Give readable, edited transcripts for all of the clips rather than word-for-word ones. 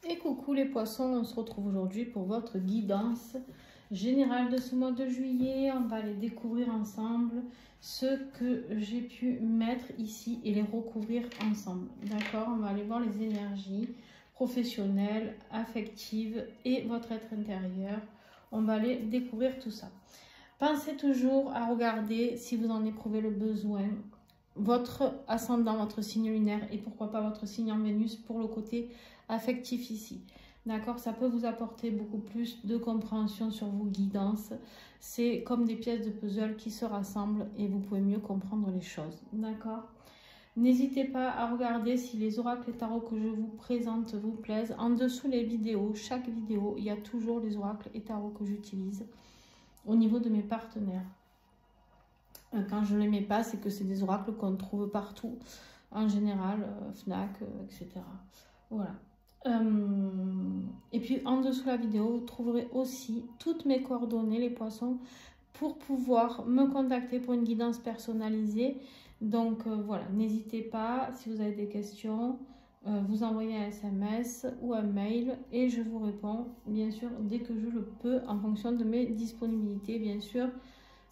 Et coucou les poissons, on se retrouve aujourd'hui pour votre guidance générale de ce mois de juillet. On va aller découvrir ensemble ce que j'ai pu mettre ici et les recouvrir ensemble. D'accord? On va aller voir les énergies professionnelles, affectives et votre être intérieur. On va aller découvrir tout ça. Pensez toujours à regarder si vous en éprouvez le besoin, votre ascendant, votre signe lunaire et pourquoi pas votre signe en Vénus pour le côté affectif ici. D'accord, ça peut vous apporter beaucoup plus de compréhension sur vos guidances. C'est comme des pièces de puzzle qui se rassemblent et vous pouvez mieux comprendre les choses. D'accord. N'hésitez pas à regarder si les oracles et tarots que je vous présente vous plaisent. En dessous les vidéos, chaque vidéo, il y a toujours les oracles et tarots que j'utilise au niveau de mes partenaires. Quand je ne les mets pas, c'est que c'est des oracles qu'on trouve partout, en général, Fnac, etc. Voilà. Et puis en dessous de la vidéo, vous trouverez aussi toutes mes coordonnées, les poissons, pour pouvoir me contacter pour une guidance personnalisée. Donc voilà, n'hésitez pas, si vous avez des questions, vous envoyez un SMS ou un mail et je vous réponds, bien sûr, dès que je le peux, en fonction de mes disponibilités, bien sûr.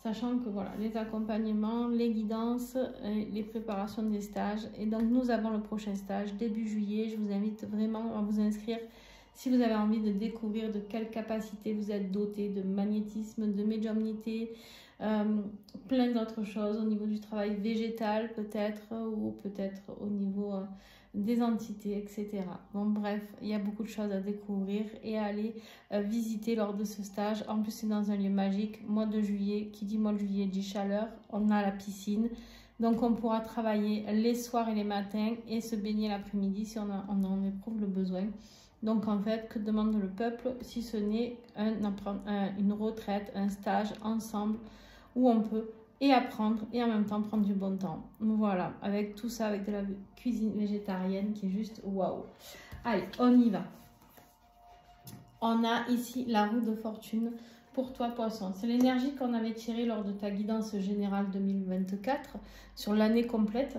Sachant que voilà, les accompagnements, les guidances, les préparations des stages. Et donc, nous avons le prochain stage début juillet. Je vous invite vraiment à vous inscrire si vous avez envie de découvrir de quelle capacité vous êtes doté, de magnétisme, de médiumnité, plein d'autres choses au niveau du travail végétal peut-être, ou peut-être au niveau des entités, etc. Bon, bref, il y a beaucoup de choses à découvrir et à aller visiter lors de ce stage. En plus, c'est dans un lieu magique. Mois de juillet, qui dit mois de juillet dit chaleur. On a la piscine, donc on pourra travailler les soirs et les matins et se baigner l'après-midi si on en éprouve le besoin. Donc en fait, que demande le peuple si ce n'est une retraite, un stage ensemble où on peut et apprendre et en même temps prendre du bon temps. Voilà, avec tout ça, avec de la cuisine végétarienne qui est juste waouh. Allez, on y va. On a ici la roue de fortune pour toi poisson. C'est l'énergie qu'on avait tirée lors de ta guidance générale 2024 sur l'année complète.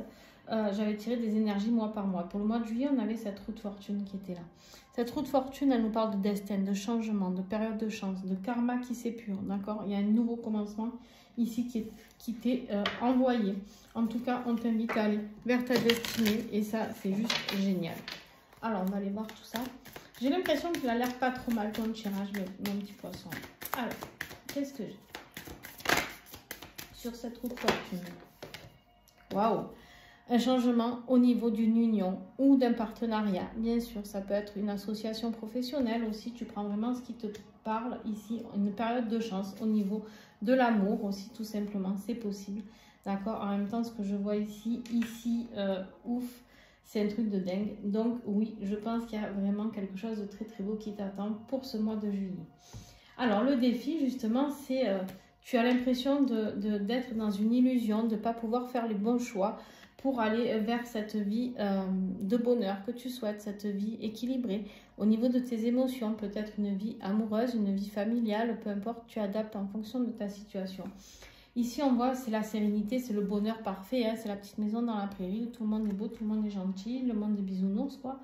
J'avais tiré des énergies mois par mois. Pour le mois de juillet, on avait cette roue de fortune qui était là. Cette roue de fortune, elle nous parle de destin, de changement, de période de chance, de karma qui s'épure. D'accord? Il y a un nouveau commencement ici qui t'est envoyé. En tout cas, on t'invite à aller vers ta destinée et ça, c'est juste génial. Alors, on va aller voir tout ça. J'ai l'impression qu'il a l'air pas trop mal ton tirage, mon petit poisson. Alors, qu'est-ce que j'ai sur cette roue de fortune? Waouh! Un changement au niveau d'une union ou d'un partenariat. Bien sûr, ça peut être une association professionnelle aussi. Tu prends vraiment ce qui te parle ici. Une période de chance au niveau de l'amour aussi, tout simplement. C'est possible. D'accord? En même temps, ce que je vois ici, ouf, c'est un truc de dingue. Donc oui, je pense qu'il y a vraiment quelque chose de très très beau qui t'attend pour ce mois de juillet. Alors le défi justement, c'est tu as l'impression d'être dans une illusion, de ne pas pouvoir faire les bons choix pour aller vers cette vie de bonheur que tu souhaites, cette vie équilibrée au niveau de tes émotions, peut-être une vie amoureuse, une vie familiale, peu importe, tu adaptes en fonction de ta situation. Ici, on voit, c'est la sérénité, c'est le bonheur parfait, hein, c'est la petite maison dans la prairie, où tout le monde est beau, tout le monde est gentil, le monde est bisounours, quoi.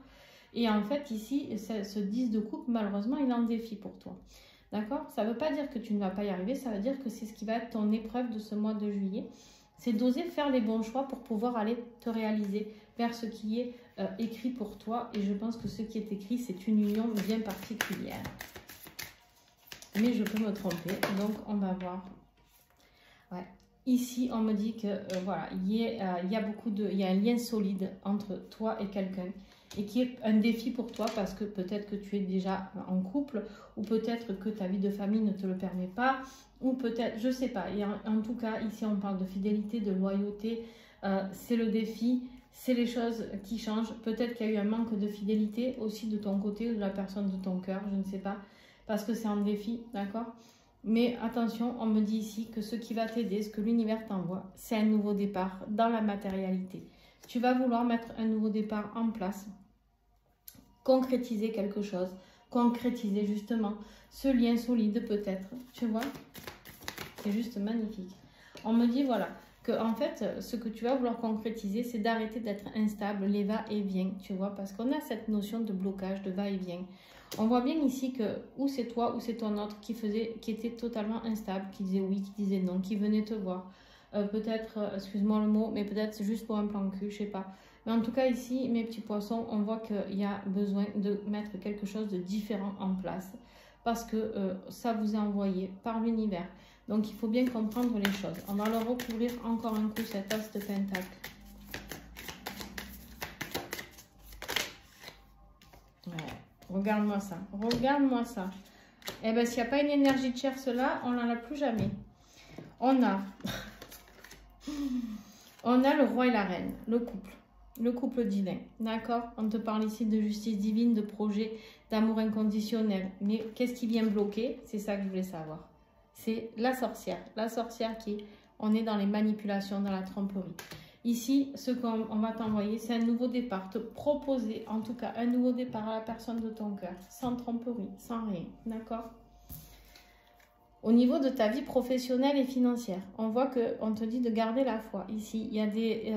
Et en fait, ici, ce 10 de coupe, malheureusement, il est en défi pour toi. D'accord? Ça ne veut pas dire que tu ne vas pas y arriver, ça veut dire que c'est ce qui va être ton épreuve de ce mois de juillet. C'est d'oser faire les bons choix pour pouvoir aller te réaliser vers ce qui est écrit pour toi. Et je pense que ce qui est écrit, c'est une union bien particulière. Mais je peux me tromper, donc on va voir. Ouais. Ici, on me dit que voilà, il y a un lien solide entre toi et quelqu'un et qui est un défi pour toi parce que peut-être que tu es déjà en couple ou peut-être que ta vie de famille ne te le permet pas ou peut-être, je sais pas. Et en tout cas, ici, on parle de fidélité, de loyauté. C'est le défi, c'est les choses qui changent. Peut-être qu'il y a eu un manque de fidélité aussi de ton côté ou de la personne de ton cœur, je ne sais pas, parce que c'est un défi, d'accord? Mais attention, on me dit ici que ce qui va t'aider, ce que l'univers t'envoie, c'est un nouveau départ dans la matérialité. Tu vas vouloir mettre un nouveau départ en place, concrétiser quelque chose, concrétiser justement ce lien solide peut-être, tu vois. C'est juste magnifique. On me dit voilà, que en fait, ce que tu vas vouloir concrétiser, c'est d'arrêter d'être instable, les va-et-vient, tu vois, parce qu'on a cette notion de blocage, de va-et-vient. On voit bien ici que ou c'est toi ou c'est ton autre qui était totalement instable, qui disait oui, qui disait non, qui venait te voir. Peut-être, excuse-moi le mot, mais peut-être juste pour un plan cul, je sais pas. Mais en tout cas ici, mes petits poissons, on voit qu'il y a besoin de mettre quelque chose de différent en place parce que ça vous est envoyé par l'univers. Donc il faut bien comprendre les choses. On va le recouvrir encore un coup, cet as de pentacle. Ouais. Regarde-moi ça, regarde-moi ça. Eh bien, s'il n'y a pas une énergie de tierce là, on n'en a plus jamais. On a le roi et la reine, le couple divin, d'accord? On te parle ici de justice divine, de projet, d'amour inconditionnel. Mais qu'est-ce qui vient bloquer? C'est ça que je voulais savoir. C'est la sorcière qui, on est dans les manipulations, dans la tromperie. Ici, ce qu'on va t'envoyer, c'est un nouveau départ, te proposer en tout cas un nouveau départ à la personne de ton cœur, sans tromperie, sans rien, d'accord? Au niveau de ta vie professionnelle et financière, on voit qu'on te dit de garder la foi. Ici, il y a des...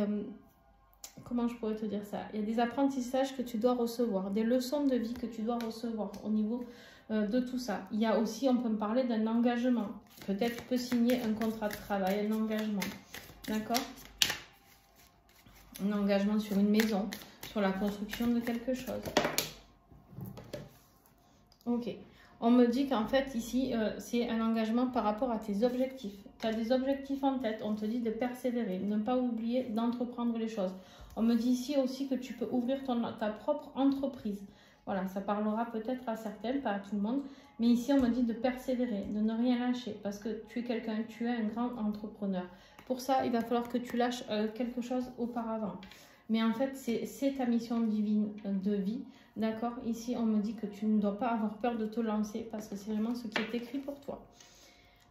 comment je pourrais te dire ça? Il y a des apprentissages que tu dois recevoir, des leçons de vie que tu dois recevoir au niveau de tout ça. Il y a aussi, on peut me parler d'un engagement. Peut-être tu peux signer un contrat de travail, un engagement. D'accord? Un engagement sur une maison, sur la construction de quelque chose. Ok. On me dit qu'en fait, ici, c'est un engagement par rapport à tes objectifs. Tu as des objectifs en tête. On te dit de persévérer, ne pas oublier d'entreprendre les choses. On me dit ici aussi que tu peux ouvrir ta propre entreprise. Voilà, ça parlera peut-être à certains, pas à tout le monde. Mais ici, on me dit de persévérer, de ne rien lâcher. Parce que tu es quelqu'un, tu es un grand entrepreneur. Pour ça, il va falloir que tu lâches quelque chose auparavant. Mais en fait, c'est ta mission divine de vie. D'accord? Ici, on me dit que tu ne dois pas avoir peur de te lancer parce que c'est vraiment ce qui est écrit pour toi.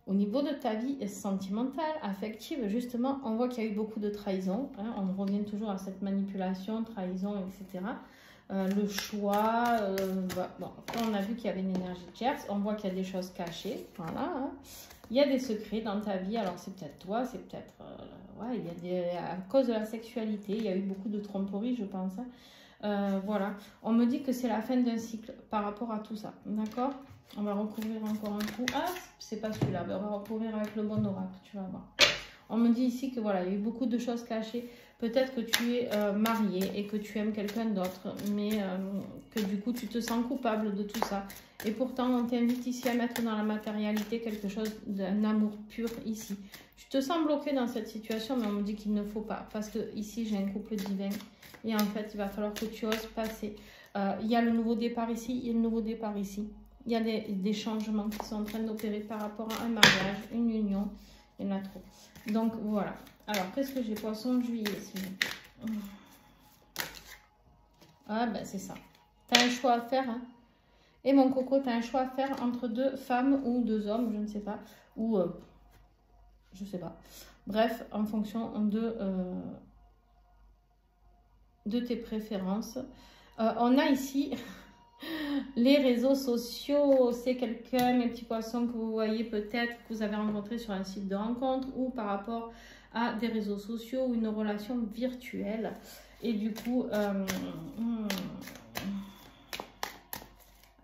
Au niveau de ta vie sentimentale, affective, justement, on voit qu'il y a eu beaucoup de trahison. Hein, on revient toujours à cette manipulation, trahison, etc. Le choix, bon, on a vu qu'il y avait une énergie tierce. On voit qu'il y a des choses cachées. Voilà. Hein. Il y a des secrets dans ta vie. Alors, c'est peut-être toi, c'est peut-être... ouais, il y a à cause de la sexualité, il y a eu beaucoup de tromperie, je pense. Hein. Voilà. On me dit que c'est la fin d'un cycle par rapport à tout ça. D'accord? On va recouvrir encore un coup. Ah, c'est pas celui-là. On va recouvrir avec le bon oracle, tu vas voir. On me dit ici que voilà, il y a eu beaucoup de choses cachées. Peut-être que tu es marié et que tu aimes quelqu'un d'autre, mais que du coup tu te sens coupable de tout ça. Et pourtant, on t'invite ici à mettre dans la matérialité quelque chose d'un amour pur ici. Tu te sens bloqué dans cette situation, mais on me dit qu'il ne faut pas. Parce que ici, j'ai un couple divin. Et en fait, il va falloir que tu oses passer. Il y a le nouveau départ ici, il y a le nouveau départ ici. Il y a des changements qui sont en train d'opérer par rapport à un mariage, une union. Il y en a trop. Donc, voilà. Alors, qu'est-ce que j'ai? Poisson, juillet. Ah, ben, c'est ça. Tu as un choix à faire. Hein. Et mon coco, tu as un choix à faire entre deux femmes ou deux hommes, je ne sais pas. Ou, je ne sais pas. Bref, en fonction de tes préférences. On a ici... les réseaux sociaux, c'est quelqu'un, mes petits poissons, que vous voyez peut-être, que vous avez rencontré sur un site de rencontre ou par rapport à des réseaux sociaux ou une relation virtuelle. Et du coup,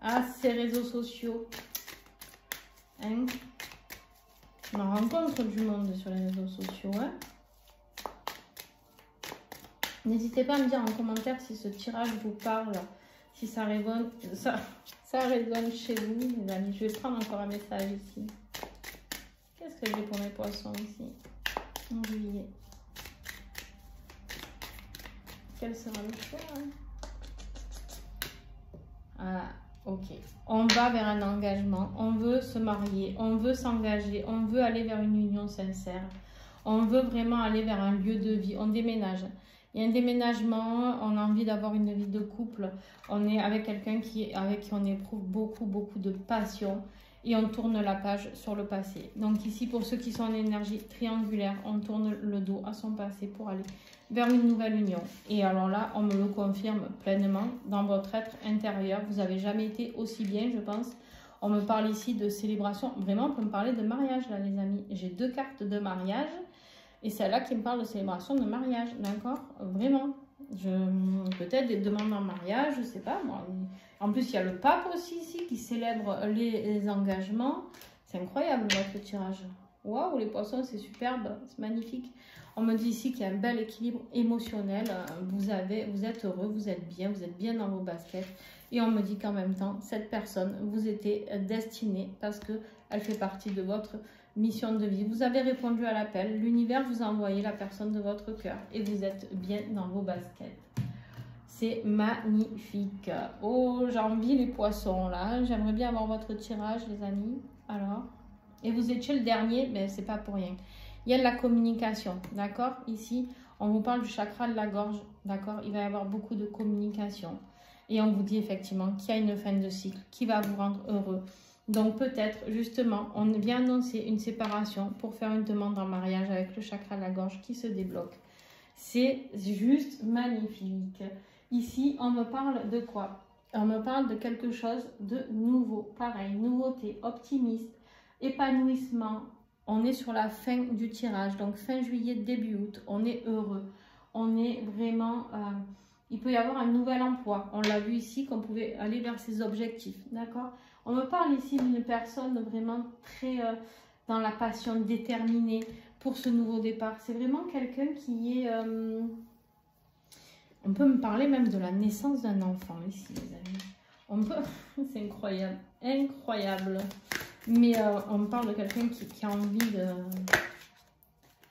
à ces réseaux sociaux, hein, on rencontre du monde sur les réseaux sociaux. Hein. N'hésitez pas à me dire en commentaire si ce tirage vous parle. Si ça résonne, ça résonne chez vous, les amis. Je vais prendre encore un message ici. Qu'est-ce que j'ai pour mes poissons ici? En juillet. Quel sera le choix? Ah, ok. On va vers un engagement. On veut se marier. On veut s'engager. On veut aller vers une union sincère. On veut vraiment aller vers un lieu de vie. On déménage. Il y a un déménagement, on a envie d'avoir une vie de couple, on est avec quelqu'un avec qui on éprouve beaucoup de passion et on tourne la page sur le passé. Donc ici, pour ceux qui sont en énergie triangulaire, on tourne le dos à son passé pour aller vers une nouvelle union. Et alors là, on me le confirme pleinement, dans votre être intérieur, vous n'avez jamais été aussi bien, je pense. On me parle ici de célébration, vraiment on peut me parler de mariage là les amis. J'ai deux cartes de mariage. Et celle-là qui me parle de célébration de mariage, d'accord? Vraiment. Peut-être des demandes en mariage, je sais pas moi. En plus, il y a le pape aussi ici qui célèbre les engagements. C'est incroyable votre tirage. Waouh, les poissons, c'est superbe, c'est magnifique. On me dit ici qu'il y a un bel équilibre émotionnel. Vous êtes heureux, vous êtes bien dans vos baskets. Et on me dit qu'en même temps, cette personne vous était destinée parce qu'elle fait partie de votre mission de vie. Vous avez répondu à l'appel. L'univers vous a envoyé la personne de votre cœur et vous êtes bien dans vos baskets. C'est magnifique. Oh, j'envie les poissons là. J'aimerais bien avoir votre tirage, les amis. Alors, et vous étiez le dernier, mais c'est pas pour rien. Il y a de la communication, d'accord? Ici, on vous parle du chakra de la gorge, d'accord? Il va y avoir beaucoup de communication. Et on vous dit effectivement qu'il y a une fin de cycle qui va vous rendre heureux. Donc peut-être, justement, on vient annoncer une séparation pour faire une demande en mariage avec le chakra de la gorge qui se débloque. C'est juste magnifique. Ici, on me parle de quoi? On me parle de quelque chose de nouveau. Pareil, nouveauté, optimiste, épanouissement. On est sur la fin du tirage. Donc fin juillet, début août. On est heureux. On est vraiment... il peut y avoir un nouvel emploi. On l'a vu ici qu'on pouvait aller vers ses objectifs. D'accord? On me parle ici d'une personne vraiment très dans la passion, déterminée pour ce nouveau départ. C'est vraiment quelqu'un qui est... on peut me parler même de la naissance d'un enfant ici, les amis. On peut... C'est incroyable. Incroyable. Mais on me parle de quelqu'un qui a envie de...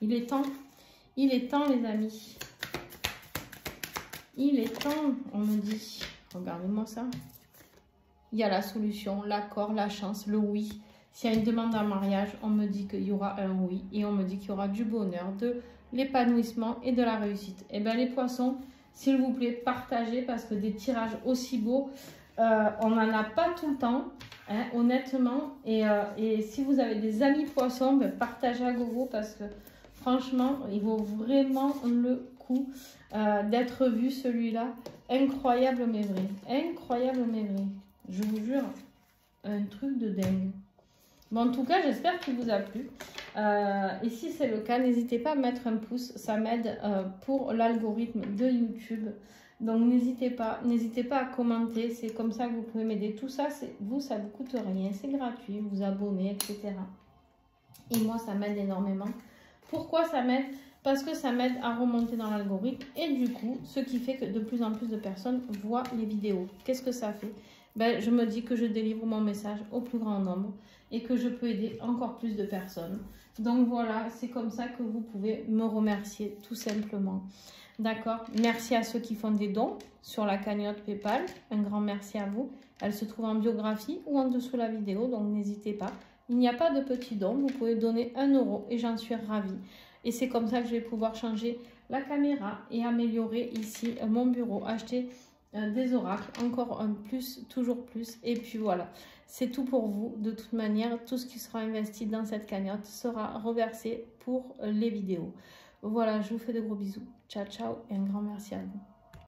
Il est temps, les amis. Il est temps, on me dit. Regardez-moi ça. Il y a la solution, l'accord, la chance, le oui. S'il y a une demande en mariage, on me dit qu'il y aura un oui. Et on me dit qu'il y aura du bonheur, de l'épanouissement et de la réussite. Eh bien, les poissons, s'il vous plaît, partagez parce que des tirages aussi beaux, on n'en a pas tout le temps, hein, honnêtement. Et si vous avez des amis poissons, ben, partagez à gogo parce que franchement, il vaut vraiment le coup d'être vu celui-là. Incroyable mais vrai. Incroyable mais vrai. Je vous jure, un truc de dingue. Bon, en tout cas, j'espère qu'il vous a plu. Et si c'est le cas, n'hésitez pas à mettre un pouce. Ça m'aide pour l'algorithme de YouTube. Donc, n'hésitez pas à commenter. C'est comme ça que vous pouvez m'aider. Tout ça, vous, ça ne vous coûte rien. C'est gratuit. Vous abonnez, etc. Et moi, ça m'aide énormément. Pourquoi ça m'aide? Parce que ça m'aide à remonter dans l'algorithme. Et du coup, ce qui fait que de plus en plus de personnes voient les vidéos. Qu'est-ce que ça fait? Ben, je me dis que je délivre mon message au plus grand nombre et que je peux aider encore plus de personnes. Donc voilà, c'est comme ça que vous pouvez me remercier tout simplement. D'accord? Merci à ceux qui font des dons sur la cagnotte PayPal. Un grand merci à vous. Elle se trouve en biographie ou en dessous de la vidéo, donc n'hésitez pas. Il n'y a pas de petits dons, vous pouvez donner 1 € et j'en suis ravie. Et c'est comme ça que je vais pouvoir changer la caméra et améliorer ici mon bureau, acheter des oracles, encore un plus, toujours plus. Et puis voilà, c'est tout pour vous. De toute manière, tout ce qui sera investi dans cette cagnotte sera reversé pour les vidéos. Voilà, je vous fais de gros bisous. Ciao, ciao et un grand merci à vous.